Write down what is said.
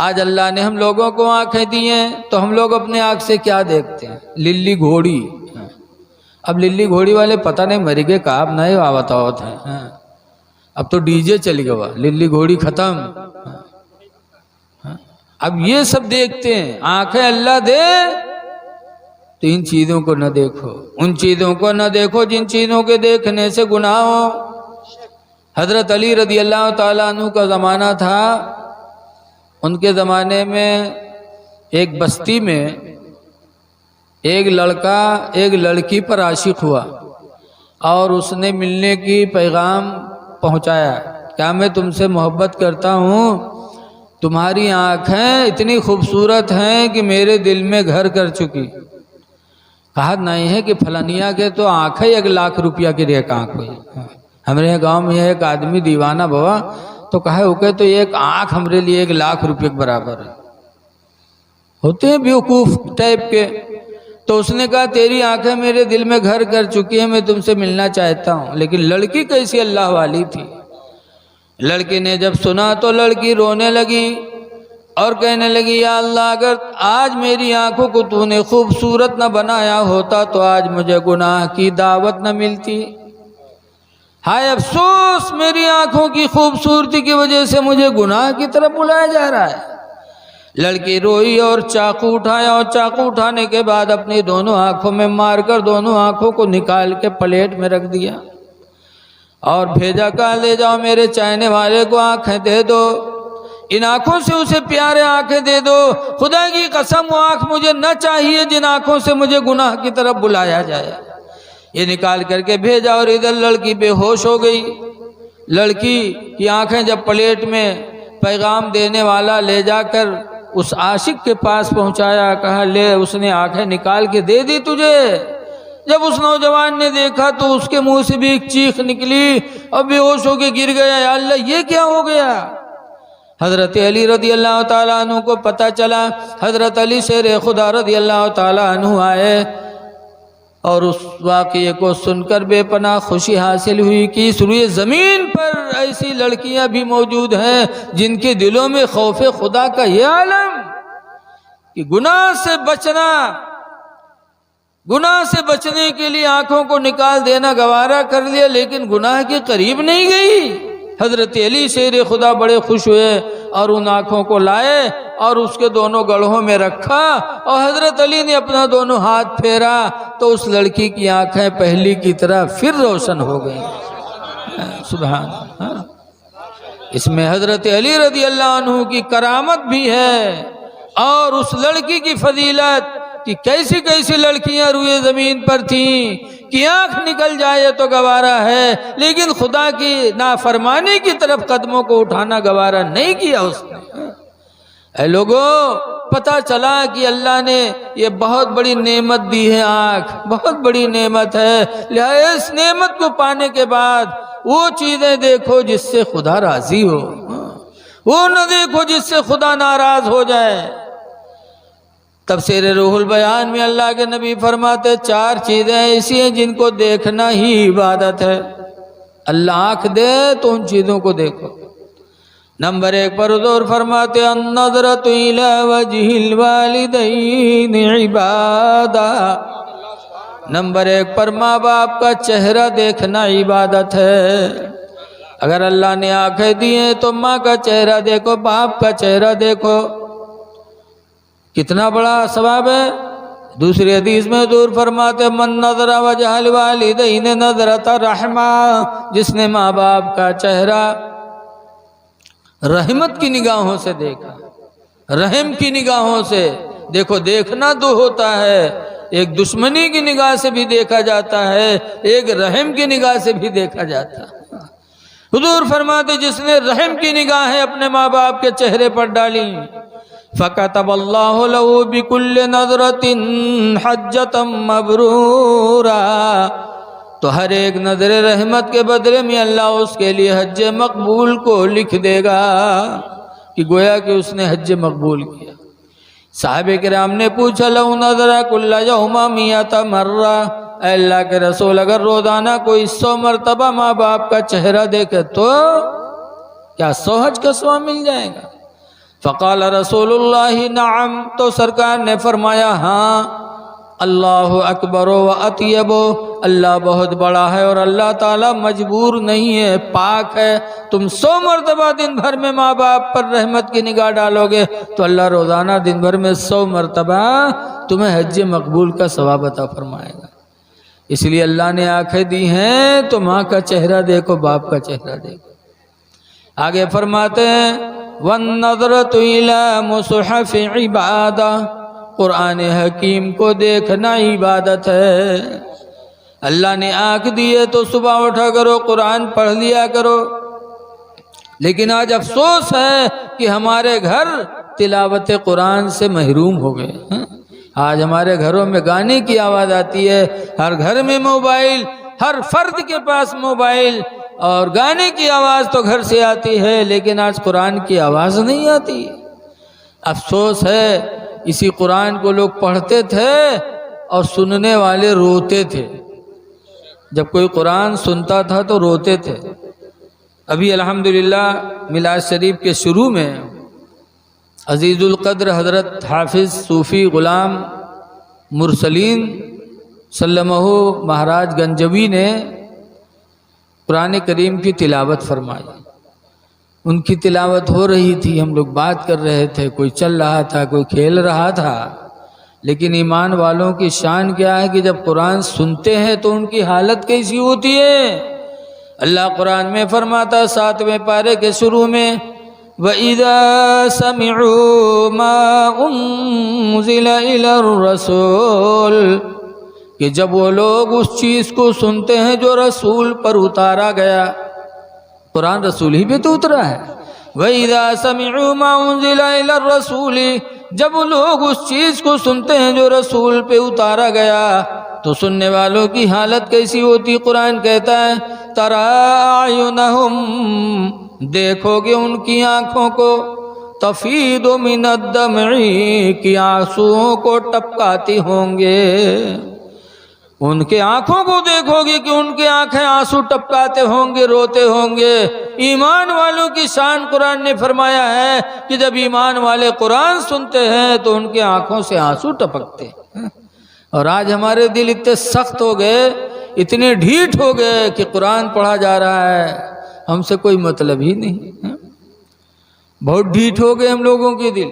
آج اللہ نے ہم لوگوں کو آنکھیں دی ہیں تو ہم لوگ اپنے آنکھ سے کیا دیکھتے ہیں؟ للی گھوڑی۔ اب للی گھوڑی والے پتہ نہیں مری گئے کاب نہیں آوت ہیں، اب تو ڈی جے چلی گوا، للی گھوڑی ختم۔ اب یہ سب دیکھتے ہیں، آنکھیں اللہ دے تو ان چیزوں کو نہ دیکھو، ان چیزوں کو نہ دیکھو جن چیزوں کے دیکھنے سے گناہ ہو۔ حضرت علی رضی اللہ تعالیٰ عنہ کا زمانہ تھا، ان کے زمانے میں ایک بستی میں ایک لڑکا ایک لڑکی پر عاشق ہوا اور اس نے ملنے کی پیغام پہنچایا، کیا میں تم سے محبت کرتا ہوں، تمہاری آنکھیں اتنی خوبصورت ہیں کہ میرے دل میں گھر کر چکی۔ کہا نہیں ہے کہ فلانیہ کے تو آنکھیں 1,00,000 روپیہ کی ایک آنکھ ہوئی۔ ہمارے گاؤں میں ایک آدمی دیوانہ بوا تو کہا اوکے تو ایک آنکھ ہمارے لیے 1,00,000 روپے کے برابر ہے۔ ہوتے ہیں بیوقوف ٹائپ کے۔ تو اس نے کہا تیری آنکھیں میرے دل میں گھر کر چکی ہیں، میں تم سے ملنا چاہتا ہوں۔ لیکن لڑکی کیسی اللہ والی تھی، لڑکی نے جب سنا تو لڑکی رونے لگی اور کہنے لگی یا اللہ اگر آج میری آنکھوں کو تو نے خوبصورت نہ بنایا ہوتا تو آج مجھے گناہ کی دعوت نہ ملتی۔ ہائے افسوس، میری آنکھوں کی خوبصورتی کی وجہ سے مجھے گناہ کی طرف بلایا جا رہا ہے۔ لڑکی روئی اور چاقو اٹھایا اور چاقو اٹھانے کے بعد اپنی دونوں آنکھوں میں مار کر دونوں آنکھوں کو نکال کے پلیٹ میں رکھ دیا اور بھیجا، کہا لے جاؤ میرے چاہنے والے کو آنکھیں دے دو، ان آنکھوں سے اسے پیارے آنکھیں دے دو، خدا کی قسم وہ آنکھ مجھے نہ چاہیے جن آنکھوں سے مجھے گناہ کی طرف بلایا جائے۔ یہ نکال کر کے بھیجا اور ادھر لڑکی بے ہوش ہو گئی۔ لڑکی کی آنکھیں جب پلیٹ میں پیغام دینے والا لے جا کر اس عاشق کے پاس پہنچایا، کہا لے، اس نے آنکھیں نکال کے دے دی تجھے۔ جب اس نوجوان نے دیکھا تو اس کے منہ سے بھی ایک چیخ نکلی اور بے ہوش ہو کے گر گیا، یا اللہ یہ کیا ہو گیا؟ حضرت علی رضی اللہ تعالیٰ عنہ کو پتہ چلا، حضرت علی شیر خدا رضی اللہ تعالیٰ عنہ آئے اور اس واقعے کو سن کر بے پناہ خوشی حاصل ہوئی کہ اس روئے زمین پر ایسی لڑکیاں بھی موجود ہیں جن کے دلوں میں خوف خدا کا یہ عالم کہ گناہ سے بچنے کے لیے آنکھوں کو نکال دینا گوارا کر لیا لیکن گناہ کے قریب نہیں گئی۔ حضرت علی شیر خدا بڑے خوش ہوئے اور ان آنکھوں کو لائے اور اس کے دونوں گڑھوں میں رکھا اور حضرت علی نے اپنا دونوں ہاتھ پھیرا تو اس لڑکی کی آنکھیں پہلی کی طرح پھر روشن ہو گئیں۔ سبحان اللہ۔ اس میں حضرت علی رضی اللہ عنہ کی کرامت بھی ہے اور اس لڑکی کی فضیلت کہ کیسی کیسی لڑکیاں روئے زمین پر تھیں کہ آنکھ نکل جائے تو گوارا ہے لیکن خدا کی نافرمانی کی طرف قدموں کو اٹھانا گوارا نہیں کیا اس نے۔ اے لوگوں، پتہ چلا کہ اللہ نے یہ بہت بڑی نعمت دی ہے، آنکھ بہت بڑی نعمت ہے، لہذا اس نعمت کو پانے کے بعد وہ چیزیں دیکھو جس سے خدا راضی ہو، وہ نہ دیکھو جس سے خدا ناراض ہو جائے۔ تفسیر روح البیان میں اللہ کے نبی فرماتے 4 چیزیں ایسی ہیں جن کو دیکھنا ہی عبادت ہے۔ اللہ آنکھ دے تو ان چیزوں کو دیکھو۔ نمبر 1 پر حضور فرماتے النظرۃ الی وجہ الوالدین عبادہ۔ نمبر 1 پر ماں باپ کا چہرہ دیکھنا عبادت ہے۔ اگر اللہ نے آنکھیں دی ہیں تو ماں کا چہرہ دیکھو، باپ کا چہرہ دیکھو، کتنا بڑا ثواب ہے۔ دوسری حدیث میں حضور فرماتے من نظر وجہ الوالدین نظرۃ رحمہ، جس نے ماں باپ کا چہرہ رحمت کی نگاہوں سے دیکھا، رحم کی نگاہوں سے دیکھو۔ دیکھنا 2 ہوتا ہے، ایک دشمنی کی نگاہ سے بھی دیکھا جاتا ہے، ایک رحم کی نگاہ سے بھی دیکھا جاتا ہے۔ حضور فرماتے جس نے رحم کی نگاہیں اپنے ماں باپ کے چہرے پر ڈالی فَكَتَبَ اللَّهُ لَهُ بِكُلِّ نَظْرَةٍ حَجَّةً مَبْرُورًا، تو ہر ایک نظر رحمت کے بدلے میں اللہ اس کے لیے حج مقبول کو لکھ دے گا، کہ گویا کہ اس نے حج مقبول کیا۔ صحابہ کرام نے پوچھا لَوْ نَظَرَ كُلَّ يَوْمَ 100 مرة، اے اللہ کے رسول اگر روزانہ کوئی 100 مرتبہ ماں باپ کا چہرہ دیکھے تو کیا 100 حج کا ثواب مل جائے گا؟ فقال رسول اللہ نعم، تو سرکار نے فرمایا ہاں، اللہ اکبر و اطیب، اللہ بہت بڑا ہے اور اللہ تعالیٰ مجبور نہیں ہے، پاک ہے۔ تم 100 مرتبہ دن بھر میں ماں باپ پر رحمت کی نگاہ ڈالو گے تو اللہ روزانہ دن بھر میں 100 مرتبہ تمہیں حج مقبول کا ثواب عطا فرمائے گا۔ اس لیے اللہ نے آنکھیں دی ہیں تو ماں کا چہرہ دیکھو، باپ کا چہرہ دیکھو۔ آگے فرماتے ہیں وَالنَّظْرَةُ إِلَى مُصْحَفِ عِبَادَةٍ، قرآن حکیم کو دیکھنا عبادت ہے۔ اللہ نے آنکھ دی ہے تو صبح اٹھا کرو، قرآن پڑھ لیا کرو۔ لیکن آج افسوس ہے کہ ہمارے گھر تلاوت قرآن سے محروم ہو گئے۔ آج ہمارے گھروں میں گانے کی آواز آتی ہے، ہر گھر میں موبائل، ہر فرد کے پاس موبائل، اور گانے کی آواز تو گھر سے آتی ہے لیکن آج قرآن کی آواز نہیں آتی۔ افسوس ہے، اسی قرآن کو لوگ پڑھتے تھے اور سننے والے روتے تھے۔ جب کوئی قرآن سنتا تھا تو روتے تھے۔ ابھی الحمدللہ میلاد شریف کے شروع میں عزیز القدر حضرت حافظ صوفی غلام مرسلین سلمہ مہاراج گنجوی نے قرآن کریم کی تلاوت فرمائی۔ ان کی تلاوت ہو رہی تھی، ہم لوگ بات کر رہے تھے، کوئی چل رہا تھا، کوئی کھیل رہا تھا۔ لیکن ایمان والوں کی شان کیا ہے کہ جب قرآن سنتے ہیں تو ان کی حالت کیسی ہوتی ہے۔ اللہ قرآن میں فرماتا 7ویں پارے کے شروع میں وَإِذَا سَمِعُوا مَا أُنزِلَ إِلَى الرَّسُولِ، کہ جب وہ لوگ اس چیز کو سنتے ہیں جو رسول پر اتارا گیا۔ قرآن رسول ہی پہ تو اترا ہے۔ وَإِذَا سَمِعُوا مَا أُنزِلَ إِلَى الرَّسُولِ، جب وہ لوگ اس چیز کو سنتے ہیں جو رسول پہ اتارا گیا تو سننے والوں کی حالت کیسی ہوتی؟ قرآن کہتا ہے تَرَىٰ أَعْيُنَهُمْ، دیکھو گے ان کی آنکھوں کو، تَفِيضُ مِنَ الدَّمْعِ، کی آنسوؤں کو ٹپکاتی ہوں گے۔ ان کے آنکھوں کو دیکھو گے کہ ان کے آنکھیں آنسو ٹپکاتے ہوں گے، روتے ہوں گے۔ ایمان والوں کی شان قرآن نے فرمایا ہے کہ جب ایمان والے قرآن سنتے ہیں تو ان کے آنکھوں سے آنسو ٹپکتے ہیں۔ اور آج ہمارے دل اتنے سخت ہو گئے، اتنے ڈھیٹ ہو گئے کہ قرآن پڑھا جا رہا ہے، ہم سے کوئی مطلب ہی نہیں۔ بہت ڈھیٹ ہو گئے ہم لوگوں کے دل۔